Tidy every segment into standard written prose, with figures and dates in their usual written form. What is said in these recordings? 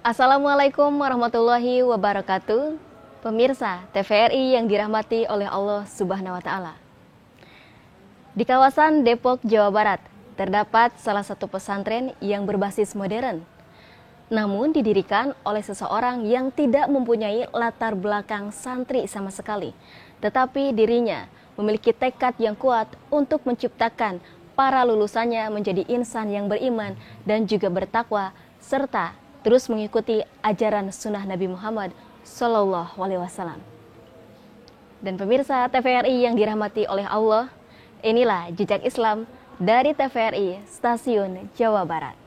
Assalamualaikum warahmatullahi wabarakatuh. Pemirsa TVRI yang dirahmati oleh Allah Subhanahu wa taala. Di kawasan Depok, Jawa Barat, terdapat salah satu pesantren yang berbasis modern. Namun didirikan oleh seseorang yang tidak mempunyai latar belakang santri sama sekali. Tetapi dirinya memiliki tekad yang kuat untuk menciptakan para lulusannya menjadi insan yang beriman dan juga bertakwa, serta terus mengikuti ajaran sunnah Nabi Muhammad Sallallahu Alaihi Wasallam. Dan pemirsa TVRI yang dirahmati oleh Allah, inilah jejak Islam dari TVRI Stasiun Jawa Barat.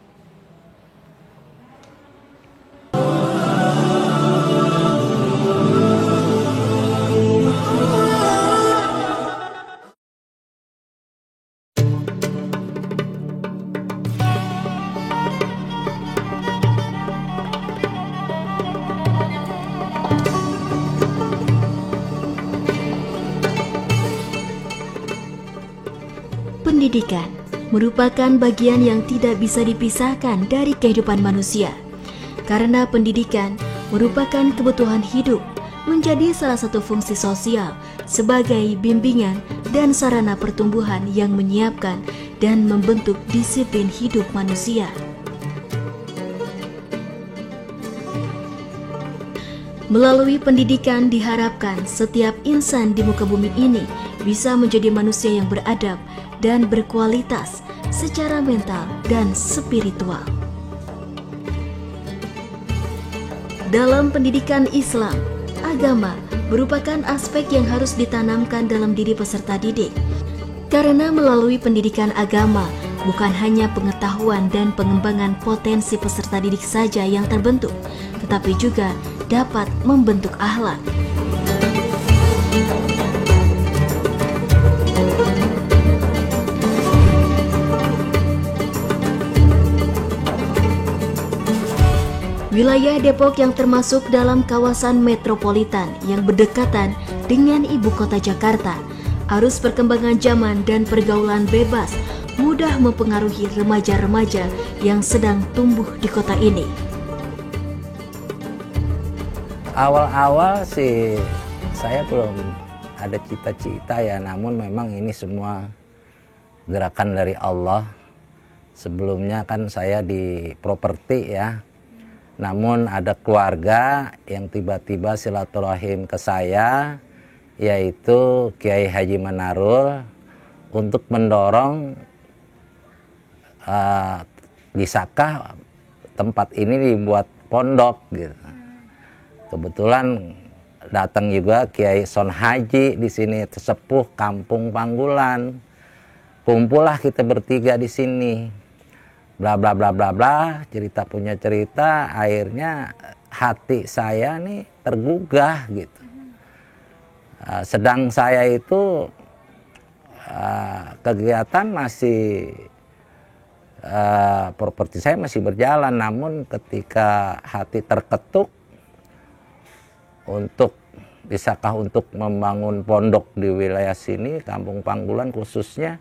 Pendidikan merupakan bagian yang tidak bisa dipisahkan dari kehidupan manusia. Karena pendidikan merupakan kebutuhan hidup, menjadi salah satu fungsi sosial sebagai bimbingan dan sarana pertumbuhan yang menyiapkan dan membentuk disiplin hidup manusia. Melalui pendidikan diharapkan setiap insan di muka bumi ini bisa menjadi manusia yang beradab dan berkualitas secara mental dan spiritual. Dalam pendidikan Islam, agama merupakan aspek yang harus ditanamkan dalam diri peserta didik. Karena melalui pendidikan agama, bukan hanya pengetahuan dan pengembangan potensi peserta didik saja yang terbentuk, tetapi juga dapat membentuk akhlak. Wilayah Depok yang termasuk dalam kawasan metropolitan yang berdekatan dengan ibu kota Jakarta, arus perkembangan zaman dan pergaulan bebas mudah mempengaruhi remaja-remaja yang sedang tumbuh di kota ini. Awal-awal sih saya belum ada cita-cita ya, namun memang ini semua gerakan dari Allah. Sebelumnya kan saya di properti ya, namun ada keluarga yang tiba-tiba silaturahim ke saya, yaitu Kiai Haji Manarul, untuk mendorong bisakah tempat ini dibuat pondok gitu. Kebetulan datang juga Kiai Son Haji di sini, sesepuh Kampung Panggulan. Kumpullah kita bertiga di sini. Bla bla bla bla bla, cerita punya cerita, akhirnya hati saya nih tergugah gitu. Sedang saya itu kegiatan masih properti saya masih berjalan, namun ketika hati terketuk untuk bisakah untuk membangun pondok di wilayah sini, Kampung Panggulan khususnya,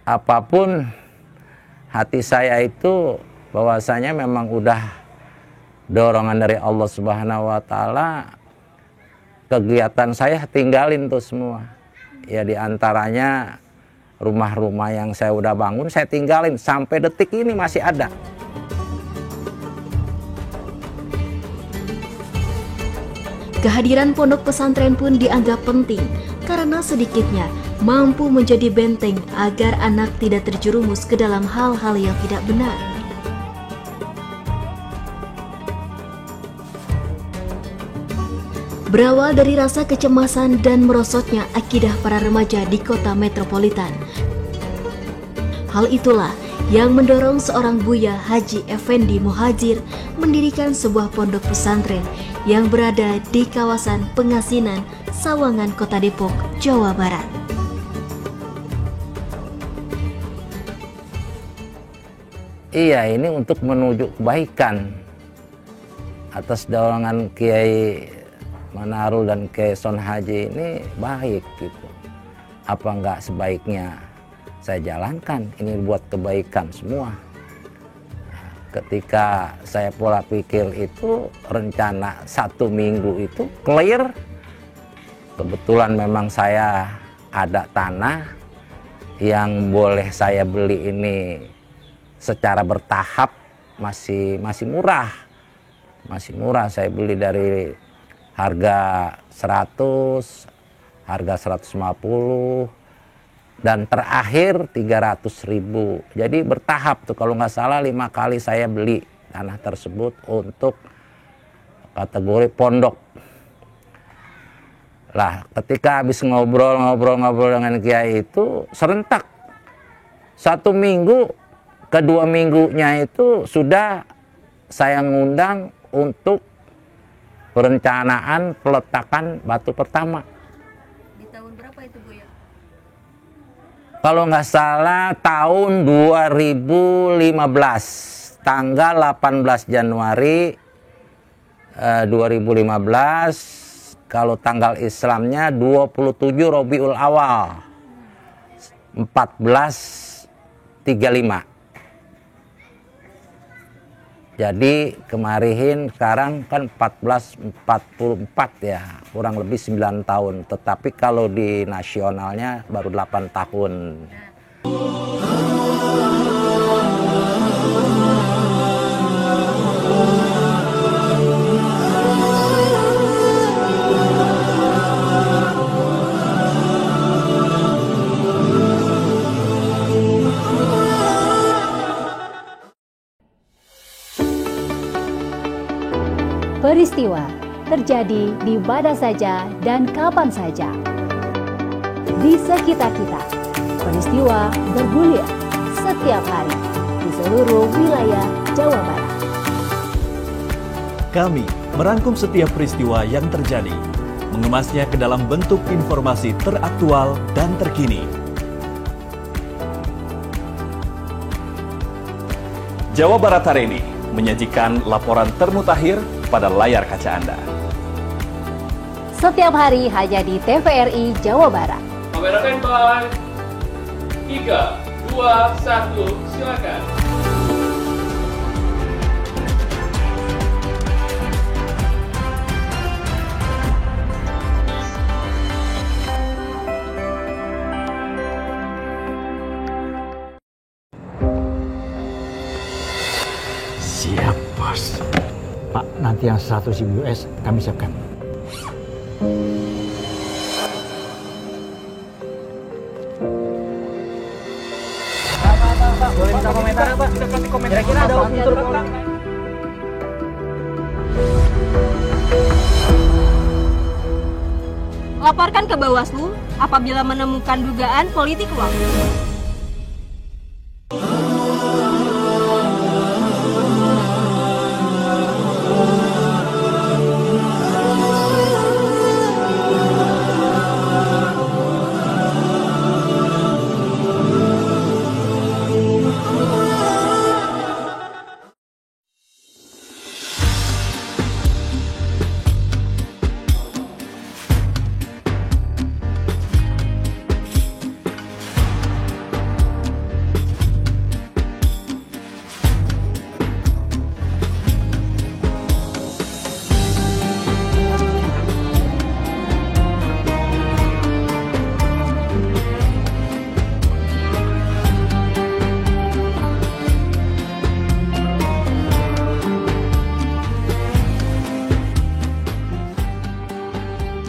apapun hati saya itu bahwasanya memang udah dorongan dari Allah Subhanahu wa taala, kegiatan saya tinggalin tuh semua. Ya diantaranya rumah-rumah yang saya udah bangun saya tinggalin, sampai detik ini masih ada. Kehadiran pondok pesantren pun dianggap penting karena sedikitnya mampu menjadi benteng agar anak tidak terjerumus ke dalam hal-hal yang tidak benar. Berawal dari rasa kecemasan dan merosotnya akidah para remaja di kota metropolitan. Hal itulah yang mendorong seorang Buya Haji Effendi Muhajir mendirikan sebuah pondok pesantren yang berada di kawasan Pengasinan, Sawangan, Kota Depok, Jawa Barat. Iya, ini untuk menuju kebaikan. Atas dorongan Kiai Manarul dan Kiai Son Haji ini baik gitu. Apa enggak sebaiknya saya jalankan ini buat kebaikan semua. Ketika saya pola pikir itu rencana 1 minggu itu clear. Kebetulan memang saya ada tanah yang boleh saya beli ini secara bertahap, masih murah. Masih murah, saya beli dari harga 100, harga 150, dan terakhir 300.000. Jadi bertahap tuh, kalau nggak salah 5 kali saya beli tanah tersebut untuk kategori pondok. Lah, ketika habis ngobrol dengan kiai itu serentak 1 minggu, kedua minggunya itu sudah saya ngundang untuk perencanaan peletakan batu pertama. Di tahun berapa itu, Bu ya? Kalau nggak salah tahun 2015, tanggal 18 Januari 2015, kalau tanggal Islamnya 27 Rabiul Awal 1435. Jadi kemarin sekarang kan 1444 ya, kurang lebih 9 tahun. Tetapi kalau di nasionalnya baru 8 tahun. Peristiwa terjadi di mana saja dan kapan saja. Di sekitar kita, peristiwa bergulir setiap hari di seluruh wilayah Jawa Barat. Kami merangkum setiap peristiwa yang terjadi, mengemasnya ke dalam bentuk informasi teraktual dan terkini. Jawa Barat hari ini menyajikan laporan termutakhir pada layar kaca Anda. Setiap hari hanya di TVRI Jawa Barat. Kamera standby. 3, 2, 1, silakan. Siap, Bos. Pak, nanti yang 100.000 US kami siapkan. Pak, boleh minta komentar Pak? Kira-kira ada unsur orang? Laporkan ke Bawaslu apabila menemukan dugaan politik uang.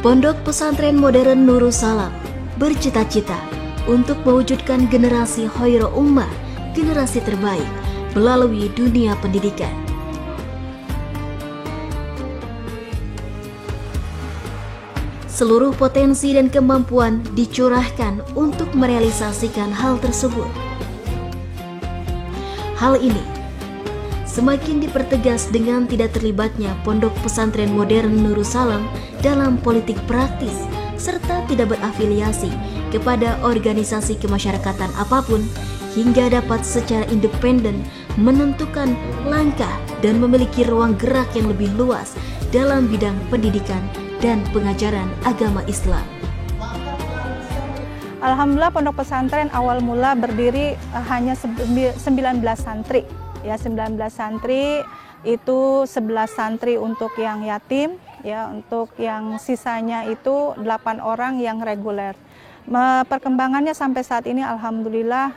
Pondok Pesantren Modern Nurul Salam bercita-cita untuk mewujudkan generasi Khairul Ummah, generasi terbaik melalui dunia pendidikan. Seluruh potensi dan kemampuan dicurahkan untuk merealisasikan hal tersebut. Hal ini semakin dipertegas dengan tidak terlibatnya Pondok Pesantren Modern Nurul Salam dalam politik praktis serta tidak berafiliasi kepada organisasi kemasyarakatan apapun hingga dapat secara independen menentukan langkah dan memiliki ruang gerak yang lebih luas dalam bidang pendidikan dan pengajaran agama Islam. Alhamdulillah Pondok Pesantren awal mula berdiri hanya 19 santri. ya 19 santri, itu 11 santri untuk yang yatim, ya untuk yang sisanya itu 8 orang yang reguler. Perkembangannya sampai saat ini alhamdulillah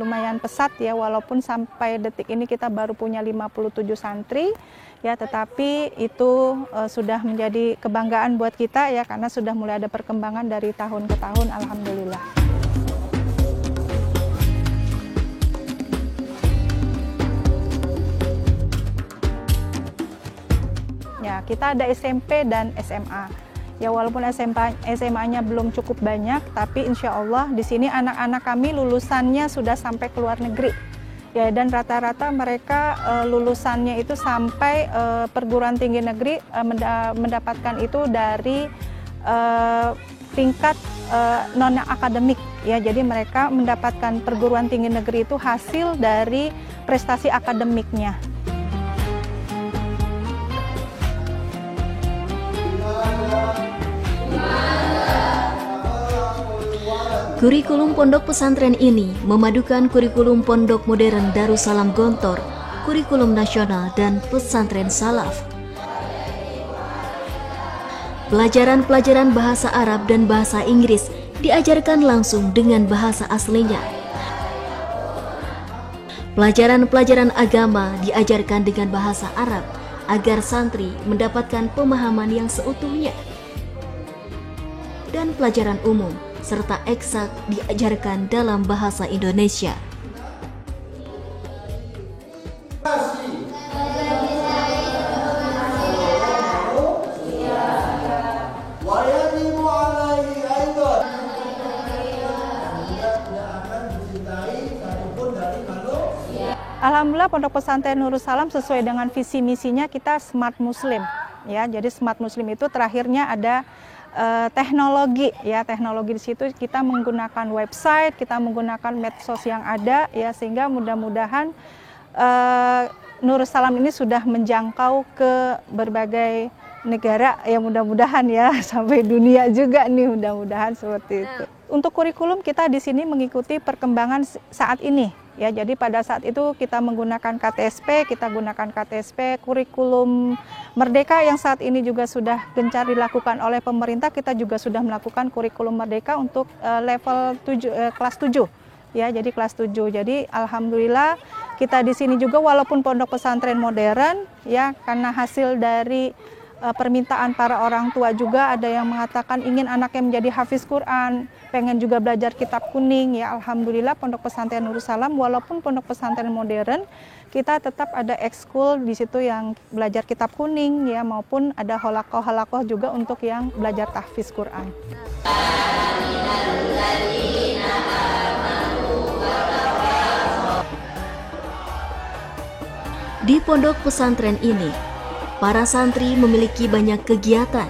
lumayan pesat ya, walaupun sampai detik ini kita baru punya 57 santri ya, tetapi itu sudah menjadi kebanggaan buat kita ya, karena sudah mulai ada perkembangan dari tahun ke tahun alhamdulillah. Ya, kita ada SMP dan SMA. Ya, walaupun SMA-nya belum cukup banyak, tapi insya Allah di sini anak-anak kami lulusannya sudah sampai ke luar negeri. Ya, dan rata-rata mereka lulusannya itu sampai perguruan tinggi negeri mendapatkan itu dari tingkat non akademik. Ya, jadi mereka mendapatkan perguruan tinggi negeri itu hasil dari prestasi akademiknya. Kurikulum pondok pesantren ini memadukan kurikulum pondok modern Darussalam Gontor, kurikulum nasional, dan pesantren salaf. Pelajaran-pelajaran bahasa Arab dan bahasa Inggris diajarkan langsung dengan bahasa aslinya. Pelajaran-pelajaran agama diajarkan dengan bahasa Arab agar santri mendapatkan pemahaman yang seutuhnya. Dan pelajaran umum serta eksak diajarkan dalam bahasa Indonesia. Alhamdulillah Pondok Pesantren Nurul Salam sesuai dengan visi misinya kita Smart Muslim ya. Jadi Smart Muslim itu terakhirnya ada teknologi ya, teknologi di situ kita menggunakan website, kita menggunakan medsos yang ada ya, sehingga mudah-mudahan Nurul Salam ini sudah menjangkau ke berbagai negara ya, mudah-mudahan ya, sampai dunia juga nih, mudah-mudahan seperti itu. Untuk kurikulum kita di sini mengikuti perkembangan saat ini ya, jadi pada saat itu kita menggunakan KTSP, kita gunakan KTSP, kurikulum Merdeka yang saat ini juga sudah gencar dilakukan oleh pemerintah, kita juga sudah melakukan kurikulum Merdeka untuk level 7, kelas 7 ya, jadi kelas 7. Jadi alhamdulillah kita di sini juga walaupun pondok pesantren modern ya, karena hasil dari permintaan para orang tua juga, ada yang mengatakan ingin anaknya menjadi hafiz Quran, pengen juga belajar kitab kuning ya. Alhamdulillah Pondok Pesantren Nurul Salam walaupun pondok pesantren modern, kita tetap ada ekskul di situ yang belajar kitab kuning ya, maupun ada halakoh juga untuk yang belajar tahfiz Quran. Di pondok pesantren ini, para santri memiliki banyak kegiatan.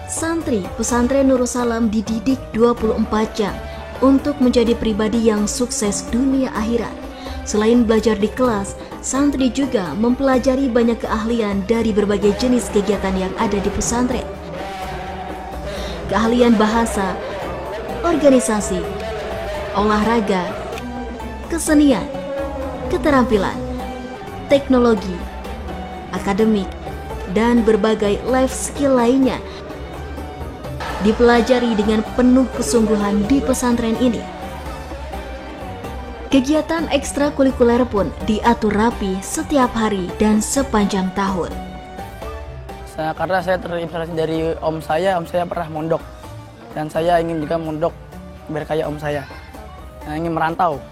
Santri pesantren Nurul Salam dididik 24 jam untuk menjadi pribadi yang sukses dunia akhirat. Selain belajar di kelas, santri juga mempelajari banyak keahlian dari berbagai jenis kegiatan yang ada di pesantren. Keahlian bahasa, organisasi, olahraga, kesenian, keterampilan, teknologi, akademik, dan berbagai life skill lainnya dipelajari dengan penuh kesungguhan di pesantren ini. Kegiatan ekstrakurikuler pun diatur rapi setiap hari dan sepanjang tahun. Karena saya terinspirasi dari om saya pernah mondok, dan saya ingin juga mondok biar kayak om saya. Saya ingin merantau.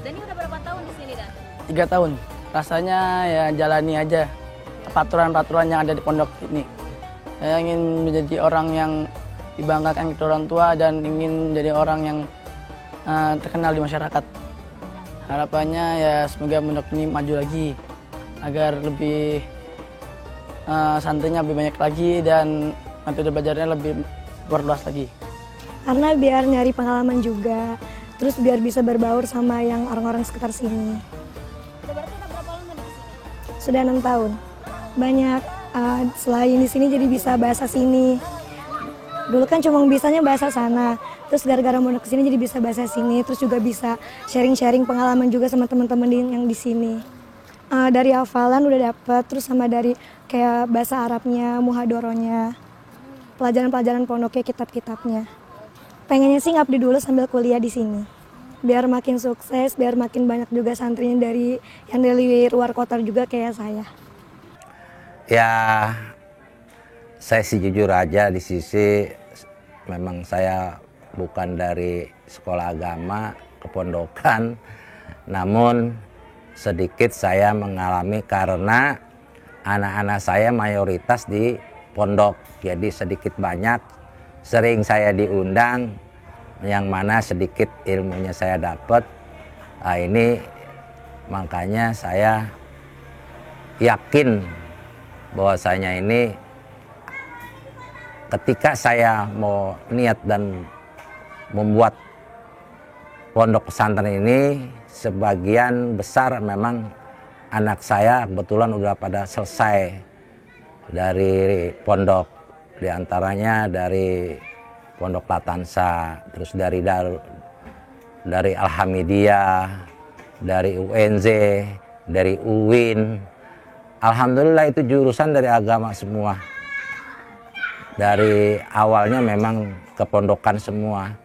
Dan ini udah berapa tahun di sini, Dan? 3 tahun. Rasanya ya jalani aja peraturan-peraturan yang ada di pondok ini. Saya ingin menjadi orang yang dibanggakan ke orang tua dan ingin menjadi orang yang terkenal di masyarakat. Harapannya ya semoga pondok ini maju lagi agar lebih santrinya lebih banyak lagi dan metode belajarnya lebih berluas lagi. Karena biar nyari pengalaman juga, terus biar bisa berbaur sama yang orang-orang sekitar sini. Berarti udah berapa lama di sini? Sudah 6 tahun. Banyak selain di sini jadi bisa bahasa sini. Dulu kan cuma bisanya bahasa sana, Terus gara-gara mondok kesini jadi bisa bahasa sini, terus juga bisa sharing-sharing pengalaman juga sama teman-teman yang di sini. Dari hafalan udah dapet, terus sama dari kayak bahasa Arabnya, muhadoronya, pelajaran-pelajaran pondoknya, kitab-kitabnya. Pengennya sih ngabdi dulu sambil kuliah di sini, biar makin sukses, biar makin banyak juga santrinya yang dari luar kota juga kayak saya. Ya, saya sih jujur aja di sisi memang saya bukan dari sekolah agama, kepondokan, namun sedikit saya mengalami karena anak-anak saya mayoritas di pondok, jadi sedikit banyak sering saya diundang, yang mana sedikit ilmunya saya dapat. Ini makanya saya yakin bahwasanya ini ketika saya mau niat dan membuat pondok pesantren ini, sebagian besar memang anak saya kebetulan udah pada selesai dari pondok, diantaranya dari Pondok Latansa, terus dari Alhamidiyah, dari UNZ, dari UIN. Alhamdulillah itu jurusan dari agama semua. Dari awalnya memang kepondokan semua.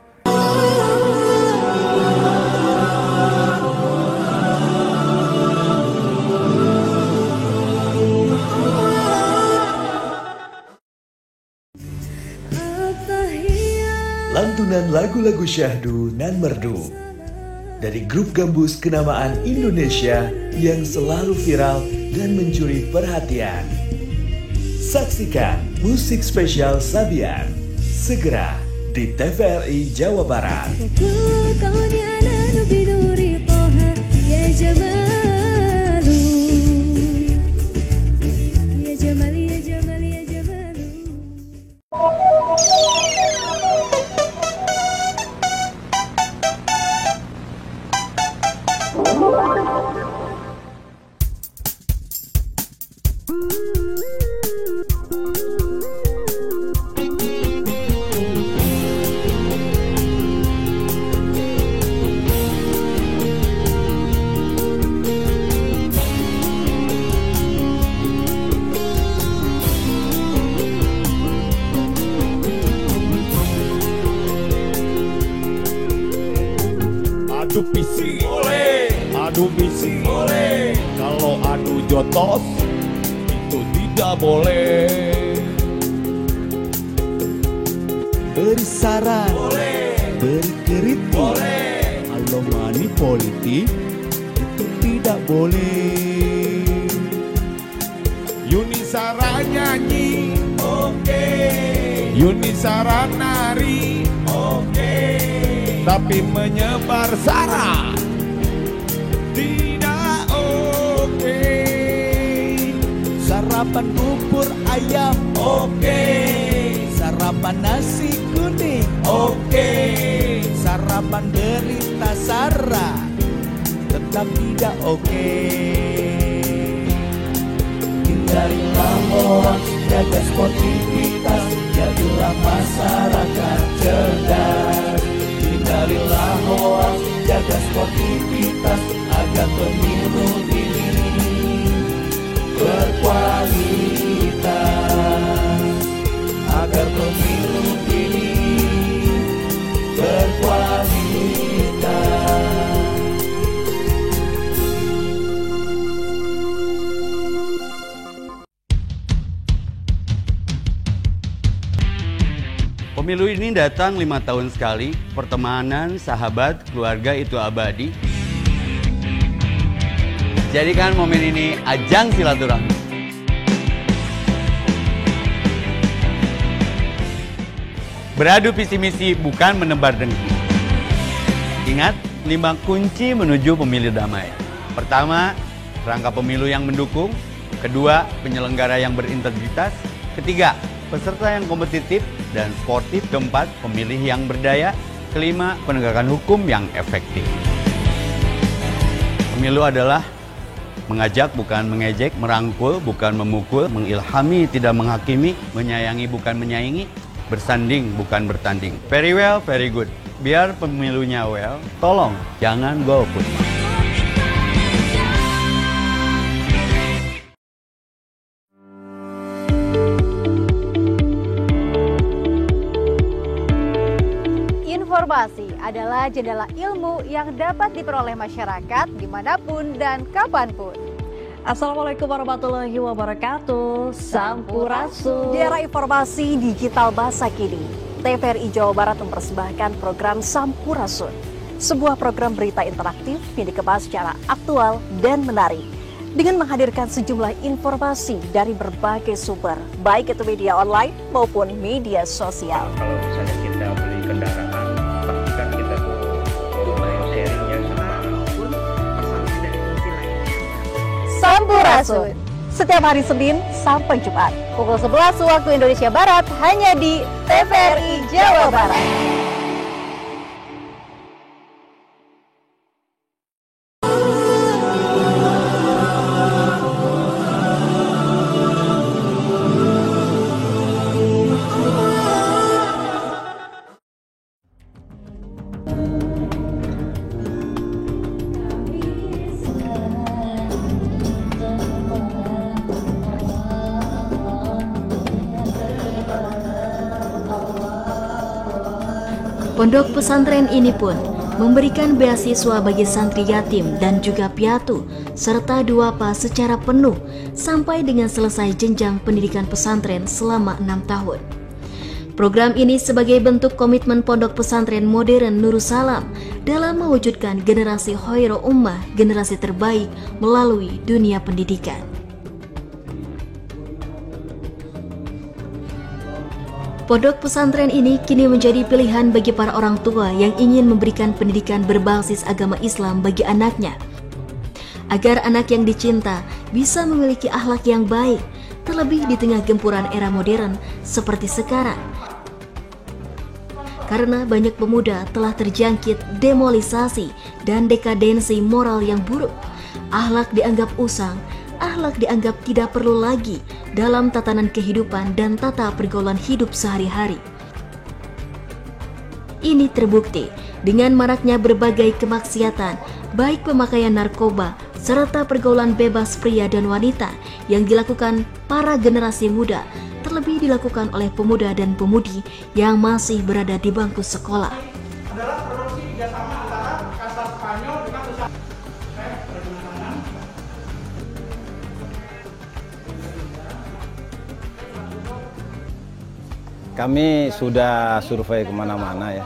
Lantunan lagu-lagu syahdu nan merdu dari grup gambus kenamaan Indonesia yang selalu viral dan mencuri perhatian. Saksikan musik spesial Sabian segera di TVRI Jawa Barat. Adu PC boleh, adu PC boleh. Kalau adu jotos itu tidak boleh. Beri saran boleh, beri kritik boleh. Kalau money politik itu tidak boleh. Yuni Sara nyanyi, oke. Yuni Sara nari, oke. Tapi menyebar sara tidak oke. Sarapan bubur ayam oke. Sarapan nasi kuning oke. Sarapan berita sara tetap tidak oke. Hindarilah hoax, jaga sportivitas, jadilah masyarakat cerdas. Hindarilah hoax, jaga sportivitas, agar pemilu ini berkualitas. Agar pemilu ini berkualitas. Pemilu ini datang 5 tahun sekali, pertemanan, sahabat, keluarga itu abadi. Jadikan momen ini ajang silaturahmi. Beradu visi misi bukan menebar dengki. Ingat, 5 kunci menuju pemilu damai. Pertama, rangka pemilu yang mendukung. Kedua, penyelenggara yang berintegritas. Ketiga, peserta yang kompetitif dan sportif. Keempat, pemilih yang berdaya. Kelima, penegakan hukum yang efektif. Pemilu adalah mengajak bukan mengejek, merangkul bukan memukul, mengilhami tidak menghakimi, menyayangi bukan menyaingi, bersanding bukan bertanding. Very well, very good. Biar pemilunya well, tolong jangan golput. Informasi adalah jendela ilmu yang dapat diperoleh masyarakat dimanapun dan kapanpun. Assalamualaikum warahmatullahi wabarakatuh. Sampurasun. Di era informasi digital masa kini, TVRI Jawa Barat mempersembahkan program Sampurasun, sebuah program berita interaktif yang dikemas secara aktual dan menarik dengan menghadirkan sejumlah informasi dari berbagai sumber, baik itu media online maupun media sosial. Kalau misalnya kita beli kendaraan, pastikan kita tuh sharingnya sama pun personil dari fungsi lainnya. Sampurasun, setiap hari Senin sampai Jumat, pukul 11 waktu Indonesia Barat, hanya di TVRI Jawa Barat. Pondok pesantren ini pun memberikan beasiswa bagi santri yatim dan juga piatu serta duafa secara penuh sampai dengan selesai jenjang pendidikan pesantren selama 6 tahun. Program ini sebagai bentuk komitmen Pondok Pesantren Modern Nurussalam dalam mewujudkan generasi Khairul Ummah, generasi terbaik melalui dunia pendidikan. Pondok pesantren ini kini menjadi pilihan bagi para orang tua yang ingin memberikan pendidikan berbasis agama Islam bagi anaknya, agar anak yang dicinta bisa memiliki akhlak yang baik, terlebih di tengah gempuran era modern seperti sekarang. Karena banyak pemuda telah terjangkit demonisasi dan dekadensi moral yang buruk, akhlak dianggap usang, akhlak dianggap tidak perlu lagi dalam tatanan kehidupan dan tata pergaulan hidup sehari-hari. Ini terbukti dengan maraknya berbagai kemaksiatan, baik pemakaian narkoba serta pergaulan bebas pria dan wanita yang dilakukan para generasi muda, terlebih dilakukan oleh pemuda dan pemudi yang masih berada di bangku sekolah. Adalah produksi kerjasama antara Kasta Spanyol dengan usaha. Kami sudah survei kemana-mana ya,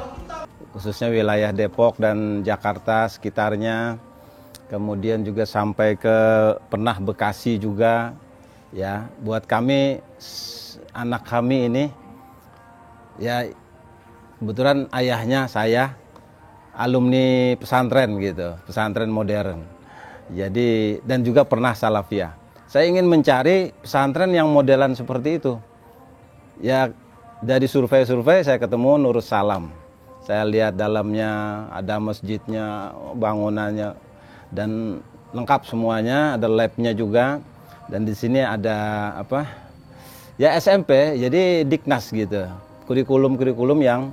khususnya wilayah Depok dan Jakarta sekitarnya, kemudian juga sampai ke pernah Bekasi juga ya. Buat kami, anak kami ini ya kebetulan ayahnya saya alumni pesantren gitu, pesantren modern. Jadi dan juga pernah salafiyah. Saya ingin mencari pesantren yang modelan seperti itu. Ya dari survei-survei saya ketemu Nurussalam. Saya lihat dalamnya ada masjidnya, bangunannya dan lengkap semuanya, ada labnya juga. Dan di sini ada apa? Ya SMP, jadi Diknas gitu. Kurikulum-kurikulum yang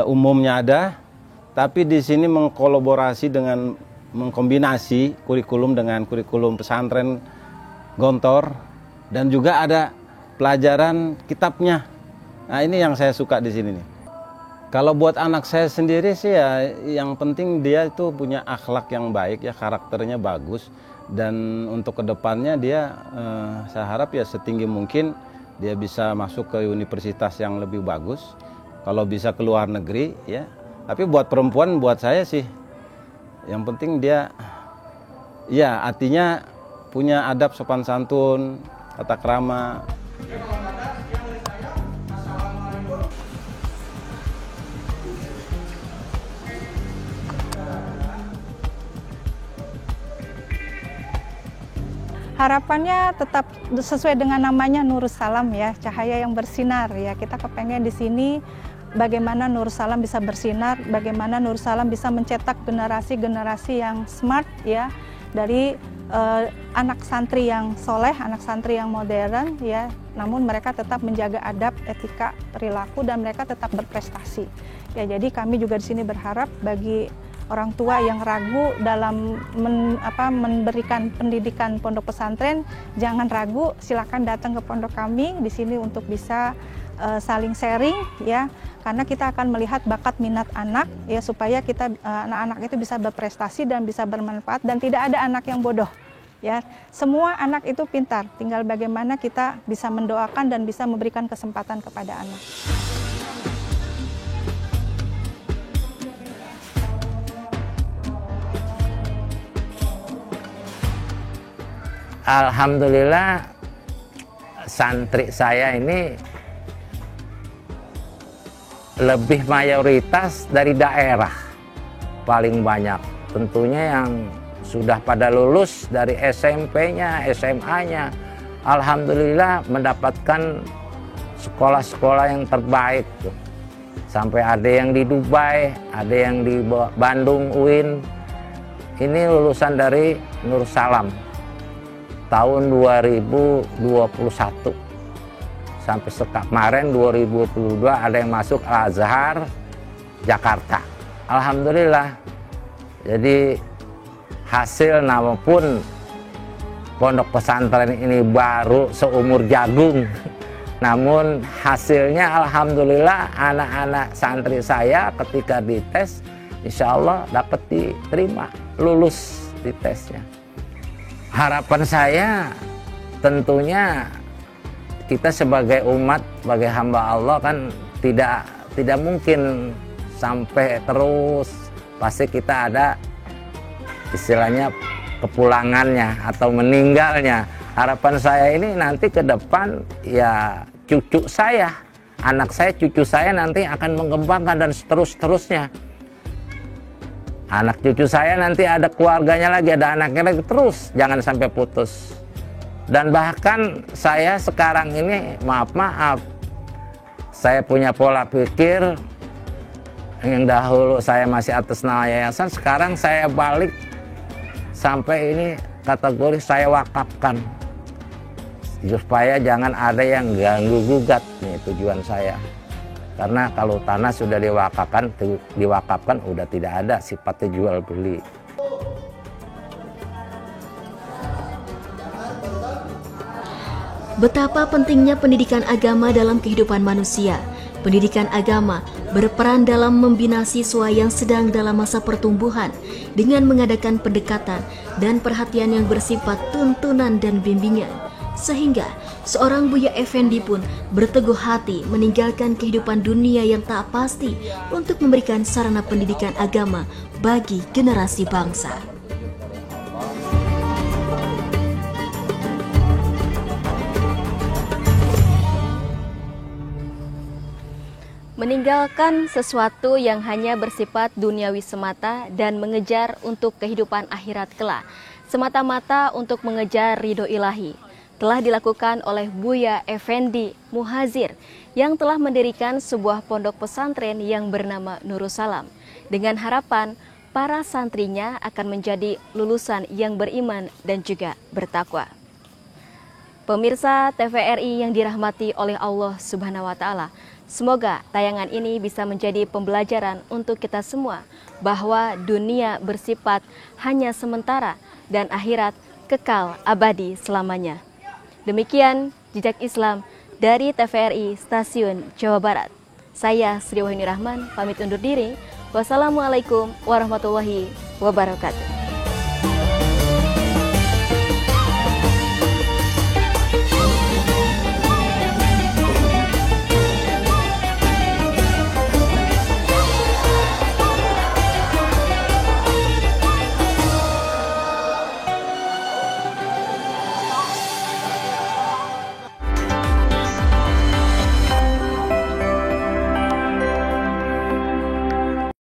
umumnya ada, tapi di sini mengkolaborasi dengan mengkombinasi kurikulum dengan kurikulum pesantren Gontor dan juga ada pelajaran kitabnya. Nah, ini yang saya suka di sini nih. Kalau buat anak saya sendiri sih ya yang penting dia itu punya akhlak yang baik ya, karakternya bagus dan untuk kedepannya dia saya harap ya setinggi mungkin dia bisa masuk ke universitas yang lebih bagus. Kalau bisa ke luar negeri ya. Tapi buat perempuan buat saya sih yang penting dia ya artinya punya adab sopan santun, tata krama. Harapannya tetap sesuai dengan namanya Nurussalam ya, cahaya yang bersinar ya. Kita kepengen di sini bagaimana Nurussalam bisa bersinar, bagaimana Nurussalam bisa mencetak generasi-generasi yang smart ya, dari anak santri yang soleh, anak santri yang modern ya, namun mereka tetap menjaga adab, etika, perilaku, dan mereka tetap berprestasi. Ya, jadi kami juga di sini berharap bagi orang tua yang ragu dalam memberikan pendidikan pondok pesantren, jangan ragu, silakan datang ke pondok kami di sini untuk bisa saling sharing, ya, karena kita akan melihat bakat minat anak, ya, supaya kita anak-anak itu bisa berprestasi dan bisa bermanfaat, dan tidak ada anak yang bodoh. Ya, semua anak itu pintar, tinggal bagaimana kita bisa mendoakan dan bisa memberikan kesempatan kepada anak. Alhamdulillah santri saya ini lebih mayoritas dari daerah, paling banyak tentunya yang sudah pada lulus dari SMP-nya, SMA-nya. Alhamdulillah mendapatkan sekolah-sekolah yang terbaik tuh. Sampai ada yang di Dubai, ada yang di Bandung, UIN. Ini lulusan dari Nur Salam tahun 2021. Sampai kemarin 2022 ada yang masuk Al-Azhar Jakarta. Alhamdulillah. Jadi hasil maupun pondok pesantren ini baru seumur jagung, namun hasilnya alhamdulillah anak-anak santri saya ketika dites insya Allah dapat diterima, lulus di tesnya. Harapan saya tentunya kita sebagai umat, sebagai hamba Allah kan tidak mungkin sampai terus, pasti kita ada istilahnya kepulangannya atau meninggalnya. Harapan saya ini nanti ke depan ya cucu saya, anak saya, cucu saya nanti akan mengembangkan dan seterusnya. Anak cucu saya nanti ada keluarganya lagi, ada anaknya lagi, terus jangan sampai putus. Dan bahkan saya sekarang ini maaf, saya punya pola pikir yang dahulu saya masih atas nama yayasan, sekarang saya balik sampai ini kategori saya wakafkan supaya jangan ada yang ganggu gugat, nih tujuan saya. Karena kalau tanah sudah diwakafkan udah tidak ada sifatnya jual beli. Betapa pentingnya pendidikan agama dalam kehidupan manusia. Pendidikan agama berperan dalam membina siswa yang sedang dalam masa pertumbuhan dengan mengadakan pendekatan dan perhatian yang bersifat tuntunan dan bimbingan. Sehingga seorang Buya Effendi pun berteguh hati meninggalkan kehidupan dunia yang tak pasti untuk memberikan sarana pendidikan agama bagi generasi bangsa. Meninggalkan sesuatu yang hanya bersifat duniawi semata dan mengejar untuk kehidupan akhirat kelak, semata-mata untuk mengejar ridho ilahi, telah dilakukan oleh Buya Effendi Muhazir yang telah mendirikan sebuah pondok pesantren yang bernama Nurus Salam, dengan harapan para santrinya akan menjadi lulusan yang beriman dan juga bertakwa. Pemirsa TVRI yang dirahmati oleh Allah Subhanahu wa Ta'ala, semoga tayangan ini bisa menjadi pembelajaran untuk kita semua bahwa dunia bersifat hanya sementara dan akhirat kekal abadi selamanya. Demikian Jejak Islam dari TVRI Stasiun Jawa Barat. Saya Sri Wahyuni Rahman pamit undur diri. Wassalamualaikum warahmatullahi wabarakatuh.